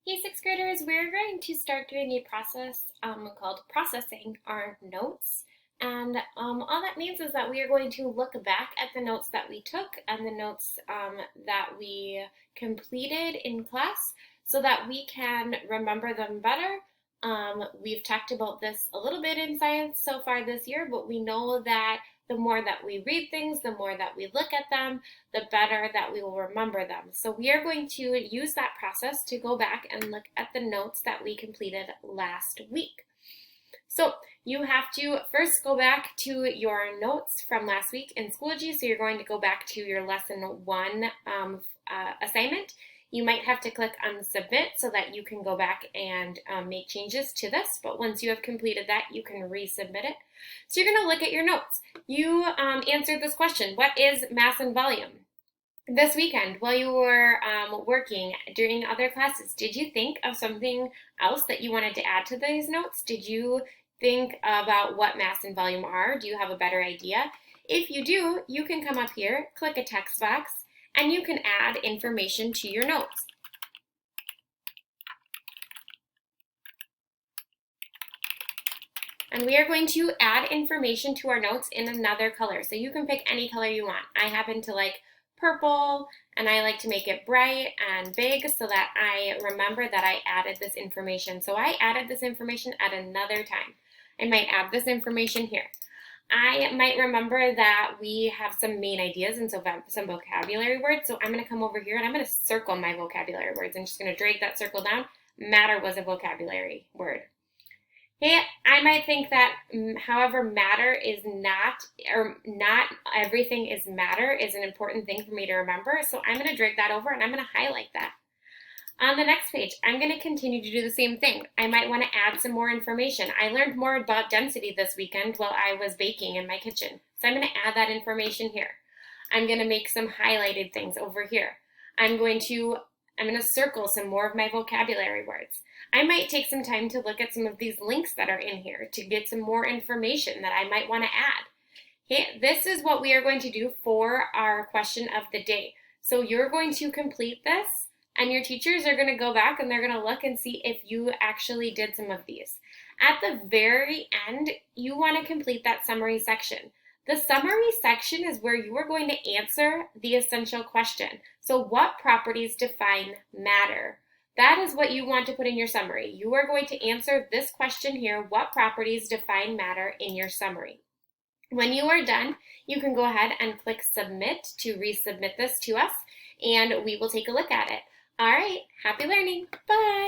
Hey, sixth graders, we're going to start doing a process called processing our notes. And all that means is that we are going to look back at the notes that we took and the notes that we completed in class so that we can remember them better. We've talked about this a little bit in science so far this year, but we know that the more that we read things, the more that we look at them, the better that we will remember them. So we are going to use that process to go back and look at the notes that we completed last week. So you have to first go back to your notes from last week in Schoology. So you're going to go back to your lesson 1 assignment. You might have to click on submit so that you can go back and make changes to this. But once you have completed that, you can resubmit it. So you're going to look at your notes. You answered this question: what is mass and volume? This weekend, while you were working during other classes, did you think of something else that you wanted to add to these notes? Did you think about what mass and volume are? Do you have a better idea? If you do, you can come up here, click a text box, and you can add information to your notes. And we are going to add information to our notes in another color. So you can pick any color you want. I happen to like purple, and I like to make it bright and big so that I remember that I added this information. So I added this information at another time. I might add this information here. I might remember that we have some main ideas and so some vocabulary words. So I'm going to come over here and I'm going to circle my vocabulary words. I'm just going to drag that circle down. Matter was a vocabulary word. Okay, I might think that however matter is not, or not everything is matter is an important thing for me to remember. So I'm going to drag that over and I'm going to highlight that. On the next page, I'm going to continue to do the same thing. I might want to add some more information. I learned more about density this weekend while I was baking in my kitchen. So I'm going to add that information here. I'm going to make some highlighted things over here. I'm going to circle some more of my vocabulary words. I might take some time to look at some of these links that are in here to get some more information that I might want to add. Okay, this is what we are going to do for our question of the day. So you're going to complete this, and your teachers are going to go back and they're going to look and see if you actually did some of these. At the very end, you want to complete that summary section. The summary section is where you are going to answer the essential question. So what properties define matter? That is what you want to put in your summary. You are going to answer this question here: what properties define matter, in your summary. When you are done, you can go ahead and click submit to resubmit this to us, and we will take a look at it. All right, happy learning. Bye.